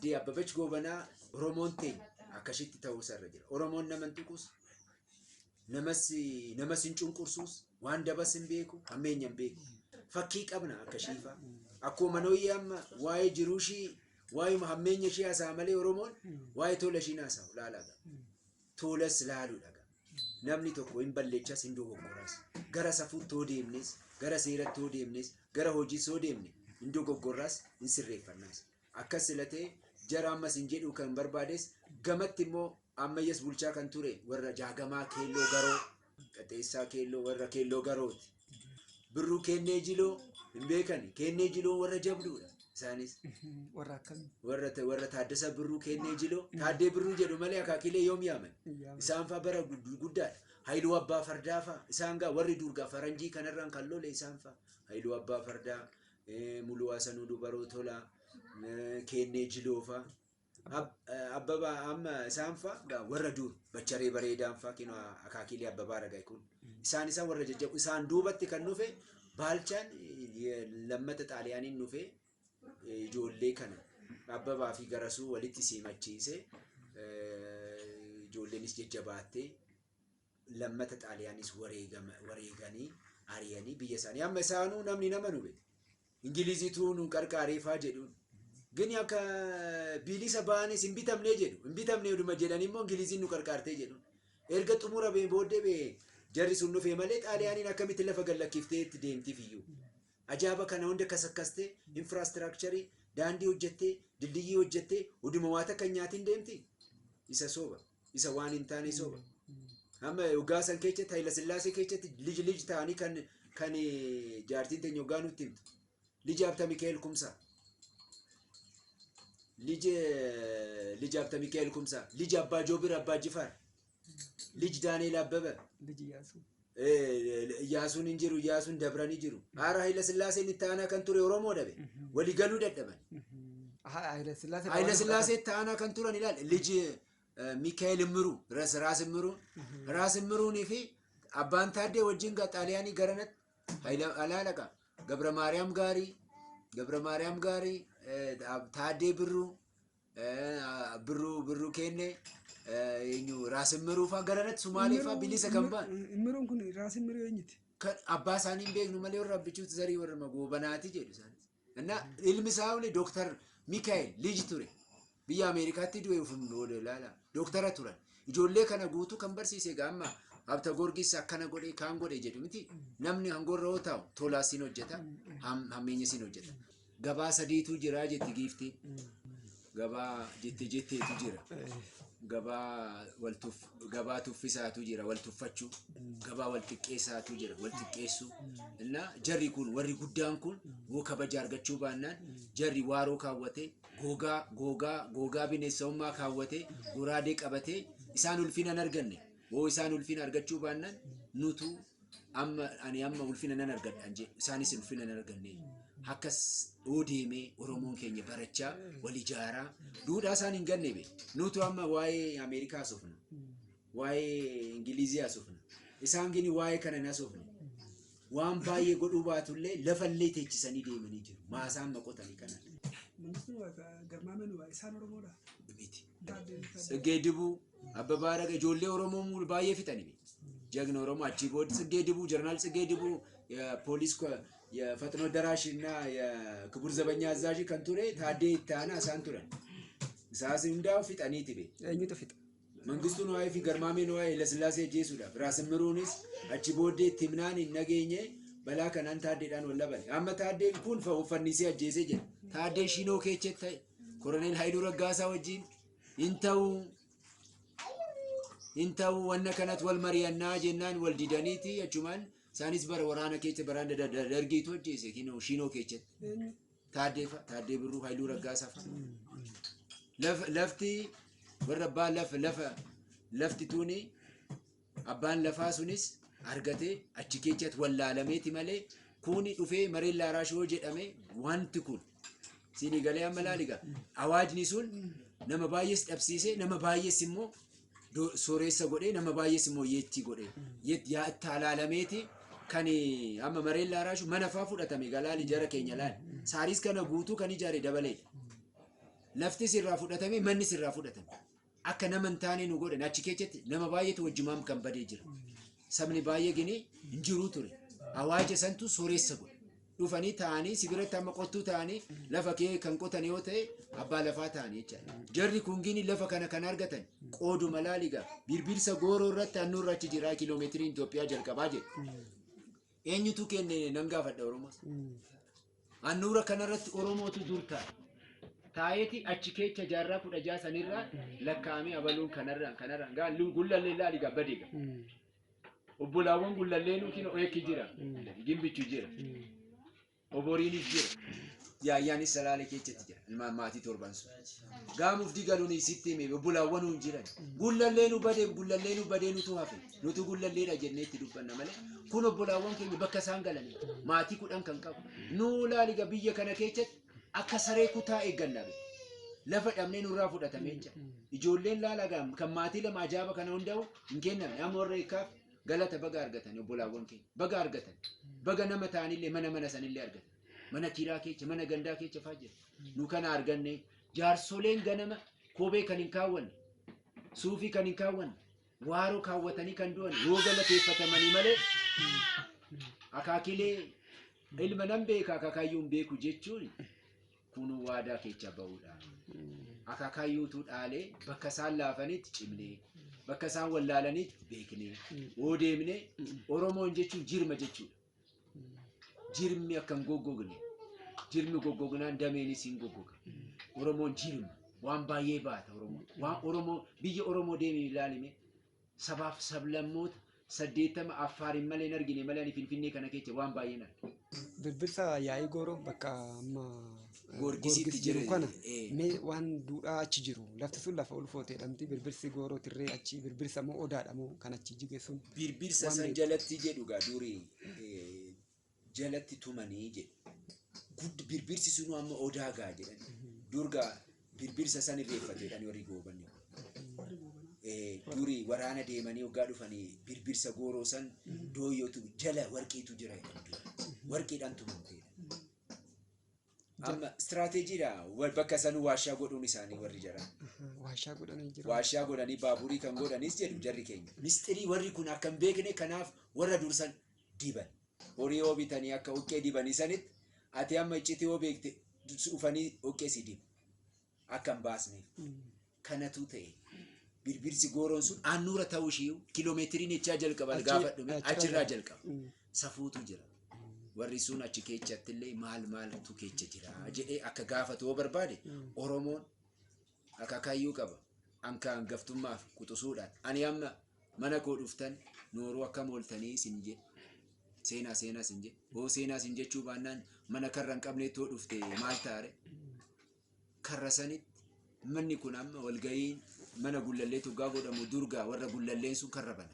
Addee Abbabach Gobanaa Oromoon teenya akkasitti ta'uu sarra jira. Oromoon naman tuqus namas hin cunqursuus waan dabas hin beeku hammeenya hin beeku. Fakkii qabna akka shiifaa. Akkuma nooyii amma waa'ee jiruushii waa'ee hammeenya ishee haasaa malee Oromoon waa'ee tola ishii haasaa laalaadha. Tolas laaluudha. Namni tokko hin balleechas hin dogoggoraas. Gara safuutti hoo deemnes, gara seeratti hoo deemnes, gara hojiis hoo deemne hin dogoggoraas hin sirreeffannaas. Akkas silatee jara ammas hin jedhu kan barbaades gamatti immoo ammayyaas bulchaa kan ture warra jaagamaa keelloo garoo qaxeessaa keelloo warra keelloo garooti. Birruu kennee jiloo hin beekani kennee jiloo warra jabduudha isaanis warra akkamii warra Taaddasa Birruu kennee jiloo Taaddee Birruu jedhu malee akaakilee yoom yaaman isaan faa bara guddaadha. Haayiluu Abbaa Fardaa faa isaan gaa warri durgaa faranjii kanarraan kan lole isaan faa Haayiluu Abbaa Fardaa Muluu Hasanuu Dubaroo Tolaa kennee jiloo faa Abbabaa amma isaan faa warra dur Bacharee Bareedaan faa kinoo akaakilee Abbabaa Ragaa kun isaan warra jajjabu isaan duubatti kan dhufe Baalchaan lammata Xaaliyaaniin dhufe ijoollee kana Abbabaa fi Garasuu walitti simachiise ijoolleenis jajjabaattee lammata Xaaliyaanis wareeganii ari'anii biyya isaanii amma isaanuu namni nama nu beekte Ingiliziituu nu qarqaareefaa jedhuun gini akka bilisa baanis hin bitamnee jedhu hin bitamnee dhuma jedhanii immoo Ingiliziin nu qarqaartee jedhuun erga xumura bee booddee bee jarri sun dhufee malee Xaaliyaaniin akkamitti lafa gallakkiftee itti deemtiif iyyuu ajaa'aba kana hunda kasakkastee infraastiraakcharii daandii hojjettee dildiyyii hojjettee oduma waa takka nyaatiin deemti isa sooba isa waan hin taane sooba amma Ugaasan keessatti Hayila Sillaasee keessatti liji ta'anii kan jaartiin teenya Ugaa nutti himtu liji Habta Mikaa'el Kumsaa liji Habta Mikaa'el Kumsaa liji Abbaa Joobir Abbaa Jifaar liji Daaneel Abbaba liji Iyyaasuu Iyyaasuun hin jiru Iyyaasuun dabranii jiru haara Hayila Sillaaseen itti aanaa kan ture Oromoo dhabe walii galuu dadhaban Hayila Sillaasee itti aanaa kan turan ilaal liji Mikaa'el Immiruu Raas Immiruunii fi abbaan Taaddee wajjin Xaaliyaanii garanatti alaalaqa Gabra Maariyaam Gaarii Taaddee Birruu kennee Raas Immiruu faa garanatti Sumaalee faa bilisa kan ba'an. Immiruun kun Raas Immiruu eenyuti? Abbaa isaanii hin beeknu malee warra abbichuutti zarii warra Magobanaati jedhu isaanis. Innaa ilmi isaa ule Dooktar Mikaa'el liji ture. Biyya Ameerikaatti du'e ufumnoo laala. Dooktara turan. Ijoollee kana guutuu kan barsiise gaamma Habta Gorgis akkana godhee kaan godhee jedhu miti. Namni hangorra yoo taa'u tolaas siin hojjeta hammeenya siin hojjeta. Gabaa sadiitu jira jetti giiftii. Gabaa jetteetu jira. Gabaa tuffisaatu jira wal tuffachuu. Gabaa wal xiqqeessaatu jira wal xiqqeessuu. Innaa jarri kun warri guddaan kun woo kabaja argachuu baannaan jarri waaroo kaawwatee gogaa bineensummaa kaawwatee goraadee qabatee isaan ulfina hin arganne. Woo isaan ulfina argachuu baannaan nutu ani amma ulfina nan argadhaan jedhu isaanis ulfina hin arganne. Akkas deemee Oromoon keenya barachaa wal ijaaraa duudhaa isaan hin ganne be nutu amma waa'ee Ameerikaa haasofna waa'ee Ingilizii haasofna isaan gini waa'ee kana hin haasofne waan baay'ee godhuu baatullee lafallee teechisanii deemanii jiru maasaan maqotanii kana. Isaan Oromoodha. Tsiggee Dibuu Abbabaa Ragaa ijoollee Oromoo baay'ee fixanii jagna Oromoo achii booda Tsiggee Dibuu Jeneraal Tsiggee Dibuu ፖሊስ የፈጥኖ ደራሽ እና የክቡር ዘበኛ አዛዥ ከንቱሬ ታዴ ይታና ሳንቱረ ሳስ እንዳው ፊጣኒት ቤ እኝቱ ፊጥ መንግስቱ ነው አይፊ ገርማሜ ነው አይ ለስላሴ ጄሱዳ ብራስ ምሩኒስ አቺ ቦዴ ቲምናን ነገኘ በላ ከናን ታዴዳን ወለበል አመ ታዴ ኩን ፈውፈኒሲ አጄሴ ጀ ታዴ ሺኖ ኬቸተ ኮሎኔል ሃይሉ ረጋሳ ወጂን ኢንተው ወነ ከነት ወልመሪያና ጀናን ወልዲዳኒቲ አቹማን ሳኒስ በር ወራና ኬቸ በራንደ ደርጊቶ ጄሴ ኪኖ ሺኖ ኬቸ ታዴ ብሩ ሃይሉ ረጋሳ ለፍቲ ወረባ ለፍቲ ቱኒ አባን ለፋሱኒስ አርገቴ አቺኬቸት ወላለሜት ማለ ኩኒ ዱፌ መሬላ ራሾ ጀደሜ ዋንቲ ኩን ሲኒ ገለ ያመላሊጋ አዋጅኒሱን ነመ ባየስ ጠብሲሴ ነመ ባየስ ሞ ሶሬሰ ጎዴ ነመ ባየስ ሞ የቲ ጎዴ የት ያ ታላለሜቲ ከኒ አመ መሬላ ራሾ መነፋ ፉደተሜ ገላሊ ጀረ ኬኛላል ሳሪስ ከነ ጉቱ ከኒ ጃሬ ደበሌ lafti sirraa fudhatame manni sirraa fudhatame akka nama hin taane nu godhan achi keessatti nama baay'eetu wajjumaam kan badee jira sabni baay'ee gini hin jiruu ture awaaja santu sooressa godhe dhufanii ta'anii sibiratti amma qottuu ta'anii lafa kee kan qotan yoo ta'e abbaa lafaa ta'anii jechaadha. Jarri kun gini lafa kana kan argatan qooduma laaligaa birbirsa gooroo irratti annuurra achi jira kiiloomeetirii Itoophiyaa jalqabaa jedhu. Eenyutu kenne nan gaafadha Oromoos. Annuura kanarratti Oromootu dur taa'e. Taa'eeti achi keessa jaarraa 16 sanirraa lakkaa'amee abaluun kanarraan gaan gullallee laaligaa badeega. Obbolaawwan gullallee nuti eekki jira. Gimbichu jira. Oboriinis jira. Yaayyaanis salaalee keessatti jira. Ilmaan maatii torban sun. Gaamuuf digaluun sitti hime obbolaawwan hin jiran. Gullallee nu badee nutu hafe. Nutu gullalleedha jenneetti dubbanna malee. Kun obbolaawwan keenya bakka isaan galanii maatii 10 kan qabu. Nuu laaliga biyya kana keessatti akka saree kutaa eegganna. Lafa dhabnee nurraa fudhatamee jira. Ijoolleen laalagaa kan maatii lama ajaa'aba kana hundaa'u hin kennamne. Amma warra eekaaf galata baga argatan obbolaawwan keenya. Baga argatan. Baga nama ta'anillee mana sanillee argatan. Mana kiraa keessa mana gandaa keessa fa'aa jira. Nu kana arganne jaarsoleen ganama kophee kan hin kaawwanne suufii kan hin kaawwanne waaroo kaawwatanii kan du'an yoo galateeffatamanii malee akaakilee ilma nan beeka akaakayyuun beeku jechuun kun waadaa keessa ba'uudha. Akaakayyuutu dhaalee bakka isaan laafanitti cimnee bakka isaan wallaalanitti beeknee oo deemnee Oromoon jechuun jirma jechuudha. Jirmi akkan goggogne jirmi goggognaan dameenis hin goggoga. Oromoon jirma waan baay'ee baata Oromoon waan Oromoo biyya Oromoo deemee ilaalime sabaaf sablammoota 80 Affaariin malee hin argine malee ani Finfinnee kana keessa waan baay'ee hin argine. Birbirsa yaa'ii gooroo bakka amma Goorgisitti jiru kana mee waan duudhaa achi jiru lafti sun lafa ulfootee dhamti birbirsi gooroo tirree achi birbirsa moo odaadha moo kan achi jige sun birbirsa san jalatti jedhu gaa durii jalatti tumanii jedhu birbirsi sun amma odaa gaa jedhan durgaa birbirsa san irreeffateedhaan warri goobanni durii waraana deemanii waggaa dhufanii birbirsa gooroo san dooyyootu jala warqiitu jira warqiidhaan tumamteedha. Amma istiraatiijiidha bakka san waashaa godhuun isaanii warri jiran. Waashaa godhanii jiru. Waashaa godhanii baaburii kan godhanis jedhu jarri keenya. Mistirii warri kun akka hin beekne kanaaf warra dursan diban. Horii yoo bitanii akka uqqee dibanii sanitti ati amma iccitii yoo beekte dhufanii uqqee si dibu. Akka hin baasneef. Kanatu ta'e. Birbirsi gooroon sun annuura ta'uu ishee kiiloomeetiriin ichaa jalqaban gaafa dhume achirraa jalqaba. Safuutu jira. Warri sun achi keessatti illee maaltu keessa jira jedhee akka gaafatu yoo barbaade Oromoon akaakayyuu qaba. Anka hangaftummaaf quxusuudhaan ani amma mana koo dhuftan nooruu akka mooltanii sin jedhe. Seenaa sin jedhe. Hoo seenaa sin jechuu baannaan mana karra hin qabneettoo dhufte maal taare? Karra sanitti manni kun amma walga'iin mana gullallee tuggaa godhamu durgaa warra gullalleen sun karra bana.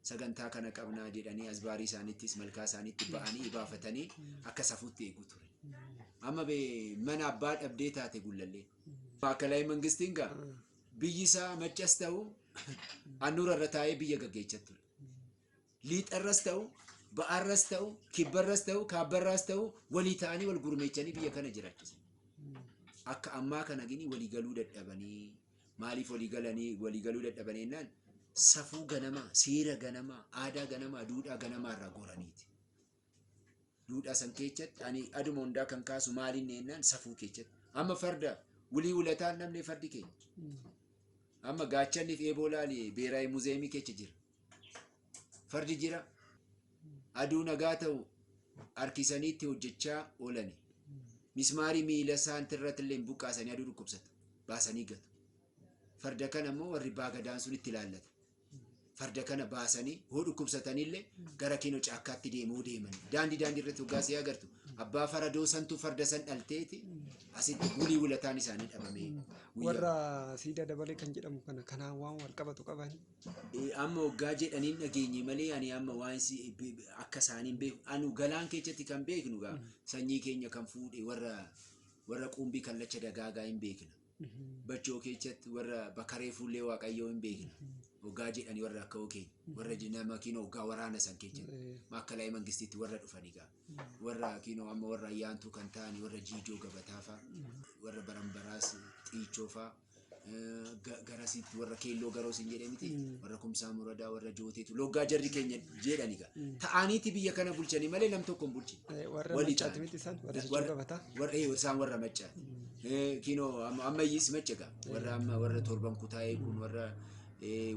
Sagantaa kana qabnaa jedhanii asbaarii isaaniittis malkaa isaaniitti ba'anii ibaafatanii akka safuutti eegu ture. Amma mana abbaa dhabdee taate gullallee. Maakalaayii mangistiin gaa biyyi isaa maccas ta'u annuura irra taa'ee biyya gaggeechaa ture. Liixarras ta'u ba'aarras ta'u kibbarras ta'u kaabbarras ta'u walii ta'anii wal gurmeechanii biyya kana jiraachisan. Akka ammaa kana gini waliigaluu dadhabanii maaliif waliigaluu dadhabanii jennaan safuu ganamaa, seera ganamaa, aadaa ganamaa, duudhaa ganamaa irraa goraniiti. Duudhaa san keessatti ani aduma hundaa kan kaasu maaliin jennaan safuu keessatti. Amma farda wulii ulataan namni fardi keenya. Amma gaachanniif eeboo laali beeraayi muuzeemii keessa jira. Fardi jira. Aduu nagaa ta'u harkisaniitti hojjechaa oolani. Mismaarii miila isaaniirratti illee buqqaasanii aduu dhukkubsata. Baasanii gatu. Farda kana immoo warri baagadaan sun itti ilaallata. Farda kana baasanii hoo dhukkubsatanillee gara kinoo caakkaatti deeman. Daandii irratti hoggaa si agartu. Abbaa faradoo santu farda san dhalteeti asitti wulii ulataan isaanii dhabamee. Warra siidaa dabalee kan jedhamu kana kanaan waan wal qabatu qabani. Amma hoggaa jedhaniin dhageenye malee ani amma waan akka isaaniin beeku. Anu galaan keessatti kan beeknu gaa sanyii keenya kan fuudhe warra qumbii kallacha dagaagaa hin beekna. Bachoo keessatti warra bakaree fuullee waaqayyoo hin beekna. Hoggaa jedhanii warra akka okeenya. Warra nama kinoo hoggaa waraana san keessatti. Maakalaayii mangistiitti warra dhufanii gaa. Warra kinoo amma warra ayyaantuu kan ta'anii warra jiijoo gabataa fa'a. Warra barambaraas xiichoofa garasitti warra keelloo garoo sin jedhe miti warra kumsaa muradaa warra jooteetu loggaa jarri keenya jedhani ga ta'aniiti biyya kana bulchanii malee nam tokko hin bulchine warra maccaati miti isaan warra jechuu qabata warra isaan warra maccaati kinoo ammayyis maccaga warra amma warra torban kutaa'ee kun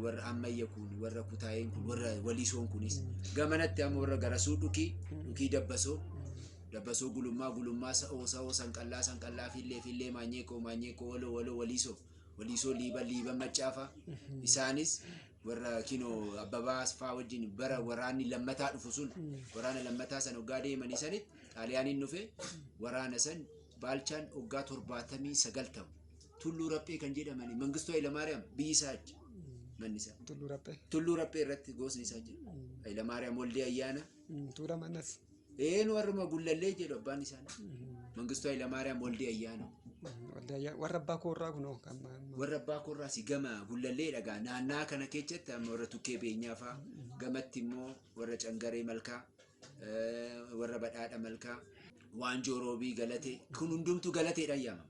warra ammayya kun warra kutaa'een kun warra waliisoon kunis gamanatti amma warra garasuu dhukii dabbasoo gulummaa sa'oo sanqallaa fillee maanyeekoo waloo waliisoo liiban maccaafa isaanis warra kinoo abbabaas faa wajjin bara waraanni lammataa dhufu sun waraana lammataa san hoggaa deemanii sanitti xaaliyaaniin dhufe waraana san baalchaan hoggaa 79 ta'u tulluu raphee kan jedhamani Mangistuu Hayilamaariyaam biyyi isaa achi manni isaa tulluu raphee irratti gosni isaa jira Hayilamaariyaam Waldee Ayyaana tuura manas nu warruma gullallee jedhu abbaan isaanii Mangistuu Hayilamaariyaam Waldee Ayyaana warra abbaa koorraa kunoo warra abbaa koorraa si gama gullallee dhagaa naannaa kana keessatti amma warra tukkee beenyaa faa gamatti immoo warra cangaree malkaa warra badhaadha malkaa waanjoo roobii galatee kun hundumtu galateedha ayyaama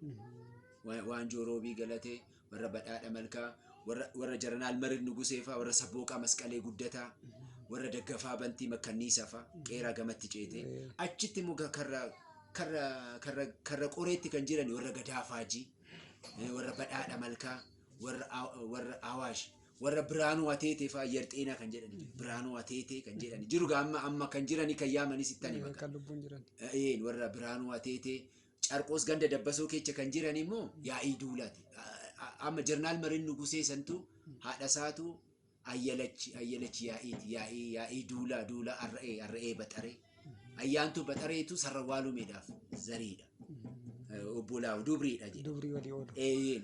waanjoo roobii galatee warra badhaadha malkaa warra jaranaal marid nugusee faa warra sabbooqaa masqalee guddataa warra daggafaa bantii makkanniisa faa qeeraa gamatti ceetee achitti muka karra qoreetti kan jiran warra gadaafaajii warra badhaadha malkaa warra awaash warra biraanuu ateetee faa yerxeenaa kan jedhani biraanuu ateetee kan jedhani jiru amma kan jirani kan yaamanis ittani maka kan lubbuun jiran warra biraanuu ateetee carqoos ganda dabbasoo keessa kan jiran immoo yaa'ii duulaati amma jarnaal marin nugusee santu haadha isaatu ayyalachi yaa'ii duula arra'ee baxaree ayyaantu baxareetu sarrawaalumeedhaaf zariidha obbolaa dubriidha jedhu dubrii walii oolu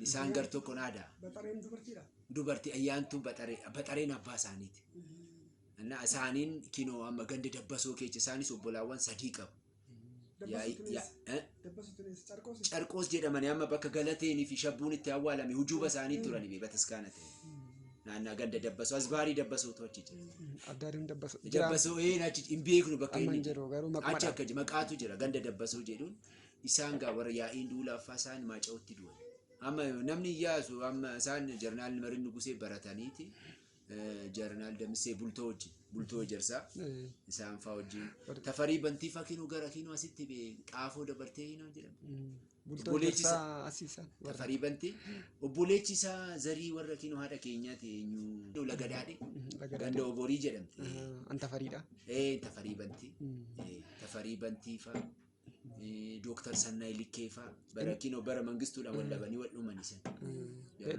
isaan gar tokko naada Baxareen dubartiidha. dubartii ayyaantu baxareen abbaa isaaniiti እና isaaniin kinoo amma ganda dabbasoo keessa isaanis obbolaawwan sadii qabu carqoos jedhamanii amma bakka galateenii fi shabbuun itti awwaalame hujuuba isaanii turani beebataskaana ta'e naannaa ganda dabbasoo asbaarii dabbasootu achi jira addaariin dabbasoo dabbasoo achi hin beeknu bakka amma inni hin jiru garuu achi akka maqaatu jira ganda dabbasoo jedhuun isaan gaa warra yaa'iin duulaaffaa isaan maaca'utti du'an amma namni iyyaasu amma isaan jarnaal marin nugusee barataniiti jarnaal damsee bultoo jarsaa isaan faa wajjin tafarii bantii faa kinuu gara kinuu asitti xaafoo dabartee hinoo jedhamu bultoo asiisan tafarii bantii obboleechi isaa zarii warra kinuu haadha keenyaati eenyu lagadaadhe ganda oborii jedhamti antafariidha tafarii bantii faa Doktor Sannay Likkeefa bara kinoo bara Mangistuudha wallabanii wal dhuman isan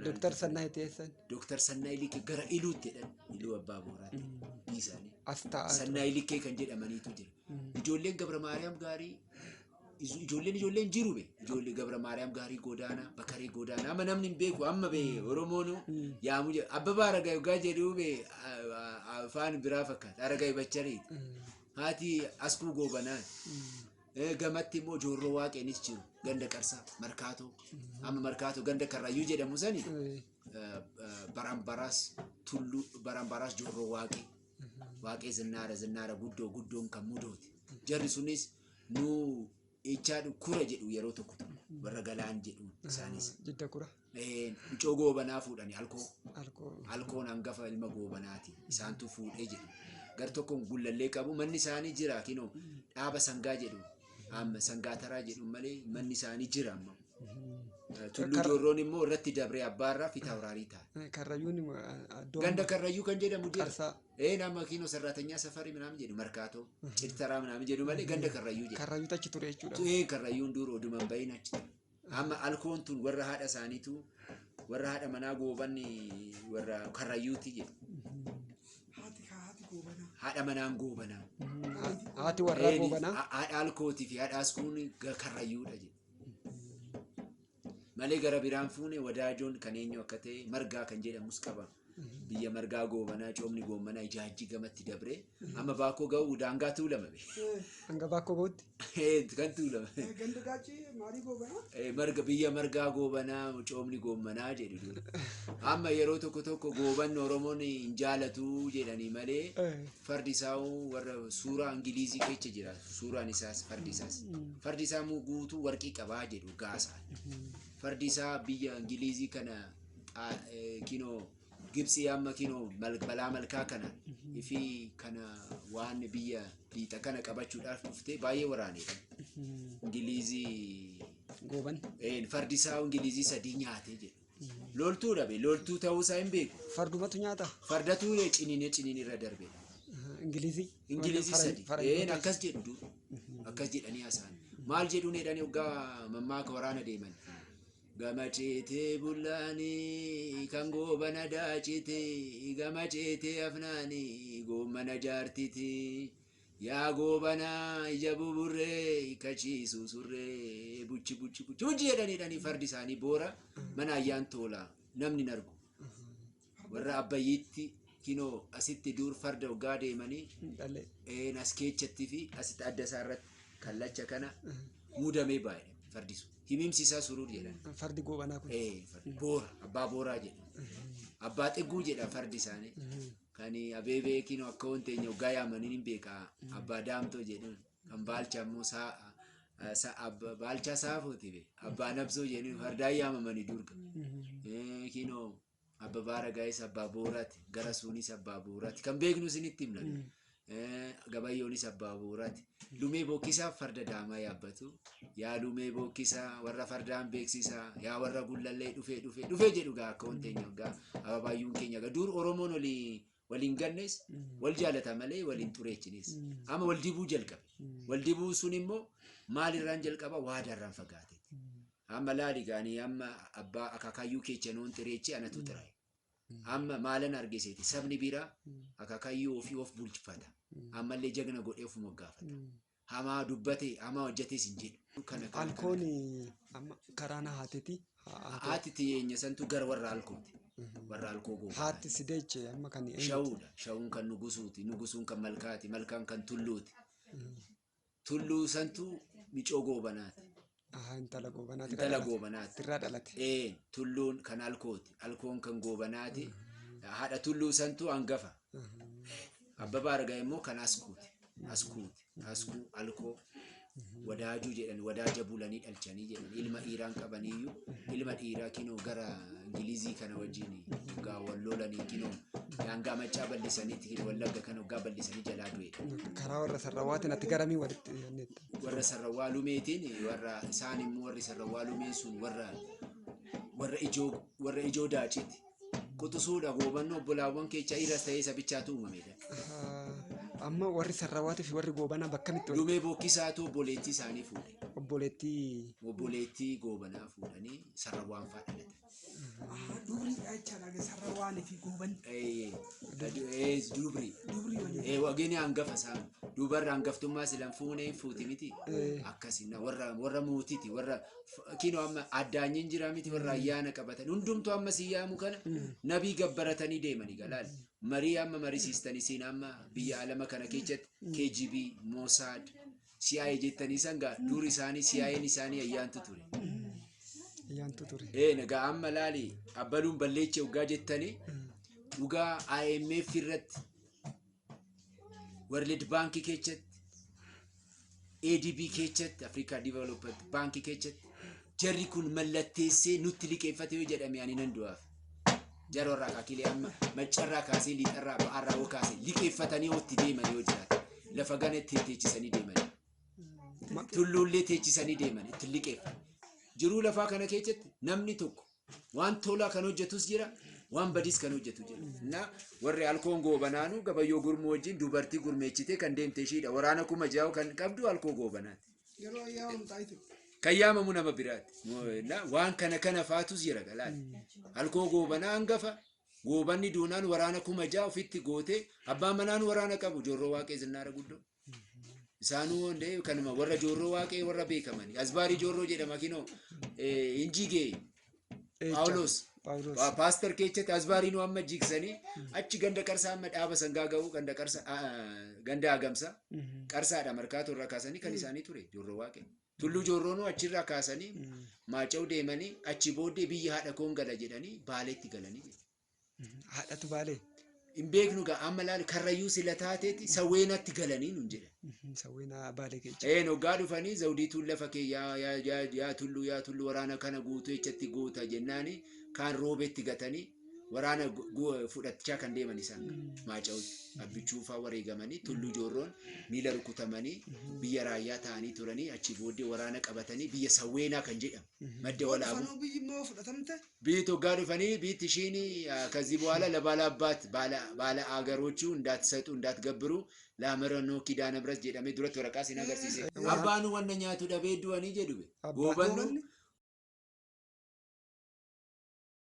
Doktor Sannay teessan Doktor Sannay Likkee gara iluutti jedhan iluu abbaa booraatti isaanii astaa Sannay Likkee kan jedhamaniitu jira ijoolleen Gabra Maariyaam gaarii ijoolleen jiru be ijoollee Gabra Maariyaam gaarii godaana Bakaree godaana amma namni hin beeku amma be Oromoonu yaamu Abbabaa Aragaay ugaa jedhu be afaan biraa fakkaata Aragaay Bachariiti haati Askuu Goobanaan gamatti immoo joorroo waaqeenis jiru ganda qarsaa markaatoo amma markaatoo ganda karrayyuu jedhamu sani baranbaraas joorroo waaqee zinnaara guddoon kan mudooti jarri sunis nuu echaadhu kura jedhu yeroo tokko warra galaan jedhu isaanis jidda kura icoo goobanaa fuudhani alkoon hangafa ilma goobanaati isaantu fuudhee jedhu gar tokkoon gullallee qabu manni isaanii jira kinoo dhaaba sangaa jedhu amma sangaa taraa jedhu malee manni isaanii jira amma tullu joorroon immoo irratti dabree abbaarraa fita waraarii ta'a karrayyuun ganda karrayyuu kan jedhamu jira nama kinoo sarraatanya safarii minaamin jedhu markaatoo cirtaraa minaamin jedhu malee ganda karrayyuu jedhu karrayyuu achi ture jechuudha karrayyuun dur oduman bayin achi ture amma alkoon tun warra haadha isaaniitu warra haadha manaa goobanni warra karrayyuuti jedhu haadha manaan goobanaa haati warra goobanaa haadha alkooti fi haadha askuun karrayyuudha jedhu malee gara biraan fuune wadaajoon kan eenyu akka ta'e margaa kan jedhamus qaba biyya margaa goobanaa coomni goobanaa ijaajji gamatti dabree amma baakoo ga'u daangaa tuulama be hanga baakoo ga'utti kan tuulama Ganda gaachii maalii goobanaa? marga biyya margaa goobanaa coomni goobanaa jedhu amma yeroo tokko gooban Oromoon hin jaalatu jedhanii malee fardi isaa warra suuraa Ingilizii keessa jira suuraan isaas fardi isaa guutuu warqii qabaa jedhu gaasaa fardi isaa biyya Ingilizii kana kinoo Gibsii amma kinoo balaa malkaa kana fi kana waan biyya liixa kana qabachuudhaaf dhuftee baay'ee waraanedha. Ingilizii Gooban. fardi isaa Ingilizii sadii nyaatee jedhu. Loltuu dhabe loltuu ta'uu isaa hin beeku. Fardumatu nyaata. Fardatu ciniin irra darbe. Ingilizii sadii. Akkas jedhu dur. Akkas jedhanii haasa'an. Maal jedhuun jedhanii waggaa mammaaka waraana deeman. Gamaceetee bullaanii kan goobana daacite gamaceetee afnaanii goommana jaartiti yaa goobana ija buburree kachiisu surree buchi hojii jedhanii fardi isaanii boora mana ayyaan toolaa namni nargu warra abbayyiitti kinoo asitti dur farda waggaa deemanii as keechatti fi asitti adda isaa irratti kallacha kana muudamee baay'ee fardisu. Himimsiisaa surur jedhan. Fardi goobanaa kun. Boora abbaa booraa jedhan. Abbaa xigguu jedhan fardi isaanii. Kan abeebee kinoo akka wanteenya waggaa yaamaniin hin beekaa. Abbaa daamtoo jedhan. Kan baalcha immoo baalchaa saafooti be. Abbaa nabsoo jedhan fardaan yaamamanii durga. Kinoo abba baara gaa'is abbaa booraati. Gara suunis abbaa booraati. Kan beeknu isinitti himna. Gabayyoonis abbaa booraati. Lumee bookkisaa farda daamaa yaabbatu. Yaa lumee bookkisaa warra fardaan beeksisaa. Yaa warra gullallee dhufee jedhu gaa akka wanteenya gaa ababaayyuun keenya gaa dur Oromoon waliin gannes wal jaalata malee waliin xureechines. Amma wal dibuu jalqabe. Wal dibuu sun immoo maalirraan jalqaba waadaarraan fagaate. Amma laali gaanii amma abbaa akaakayyuu keechanoon xireechi anatu xiraa'e. Amma maalan argiseeti sabni biraa akaakayyuu ofii of bulchifata. Ammallee jagna godhee of moggaafata. Hamaa dubbate hamaa hojjetes hin jedhu. Alkooni amma karaana haatiti. Haatiti eenyu santu gara warra alkooti. Warra alkoo gooba. Haati sideeche amma kan shawuudha. Shawuun kan nugusuuti. Nugusuun kan malkaati. Malkaan kan tulluuti. Tulluu santu micoo goobanaati. Intala goobanaati. Intala goobanaati. Irraa dhalate. Tulluun kan alkooti. Alkoon kan goobanaati. Haadha tulluu santu hangafa. Abba baargaa immoo kan askuuti. Askuu alkoo wadaajuu jedhan wadaaja bulanii dhalchanii jedhan ilma dhiiraan qabaniyyuu ilma dhiiraa kinoo gara Ingilizii kana wajjin gaa wal lolanii kinoo daangaa machaa bal'isaniitti wallagga kana waggaa bal'isanii jalaa du'e. Karaa warra sarrawaatiin ati garamii walitti dhiyaanneetta. Warra sarrawaa lumeetiin warra isaan immoo warri sarrawaa lumeen sun warra ijoo daaciti. Quxisuudha goobannoo obbolaawwan keechaa dhiiras ta'ee sabichaatu uumamedha. Amma warri sarrawaatii fi warri goobanaa bakka mitti lumee bookkisaatu obboleettii isaanii fuudhe. Obboleettii goobanaa fuudhanii sarrawaan fa'aa dhalate. Dubri jechaadha sarrawaanii fi gooban. Dubri. Wageen hangafa isaan dubarra hangaftummaa silan fuunee fuuti miti. Akkasina warra mootiiti warra kinoo amma addaanyiin jira miti warra ayyaana qabatan hundumtuu amma siyyaamu kana nabii gabbaratanii deemanii galaal. Marii amma marisiistanii siin amma biyya alama kana keessatti KGB, Mossad, CIA jettanii sanga dur isaanii CIA'n isaanii ayyaantu ture. Nagaa amma laali abbaluun balleecha dhugaa jettanii dhugaa IMF irratti World Bank keessatti ADB keessatti Africa Development Bank keessatti jarri kun mallatteessee nutti liqeeffate yoo jedhame ani nan du'aaf. Jaroo irraa kaakilee amma maccarraa kaasee liixarraa ba'aarraa yoo kaasee liqeeffatanii otti deeman yoo jiraate lafa ganatti teechisanii deeman. Tulluullee teechisanii deeman itti liqeeffatan. Jiruu lafaa kana keessatti namni tokko waan tolaa kan hojjetus jira waan badiis kan hojjetu jira. Na warri alkoon goobanaanu gabayyoo gurmuu wajjin dubartii gurmeechitee kan deemte ishiidha. Waraana kuma jaa'u kan qabdu alkoo goobanaati. Yeroo ayyaamamu taa'ite. Kan yaamamu nama biraati. Waan kana faatus jira galaani. Alkoo goobanaa hangafa. Goobanni duunaan waraana kuma jaa'u ofitti gootee abbaan manaan waraana qabu joorroo waaqee zinnaara guddoo. Isaanuu hundee kanuma warra joorroo waaqee warra beekamani. Asbaarii joorroo jedhama kinoo injigee Paawulos. Pastor keechatti asbaarii nu amma jigsanii achi ganda qarsaa amma dhaaba sangaa ga'u ganda agamsa qarsaadha markaatoo irraa kaasanii kan isaanii ture joorroo waaqee. Tulluu joorroonuu achirraa kaasanii maaca'u deemanii achi booddee biyya haadha koon gala jedhanii baaleetti galanii. Haadhatu baalee. hin beeknu gaa amma laal karrayyuu sila taateeti sawweenatti galanii nun jedhan. Sawweenaa baalee keessa. Hoggaa dhufanii zawdiituun lafa kee yaa tullu waraana kana guutuu ejjatti goota jennaani kaan roobeetti gatanii waraana fudhachaa kan deeman isaan maaca'utti abbichuufaa wareegamanii tullu joorroon miila rukutamanii biyya raayyaa ta'anii turanii achi booddee waraana qabatanii biyya sawweenaa kan jedhamu madda walaabu ቢት ወጋዱ ፈኒ ቢት ሺኒ ከዚህ በኋላ ለባላባት ባለ አገሮቹ እንዳትሰጡ እንዳትገብሩ ለአመረኖ ኪዳነ ምሕረት ጀደሜ ዱረት ወረቃ ሲናገር ሲሴ አባኑ ወነኛቱ ደቤዱ ወኒ ጀዱቤ ጎበኑ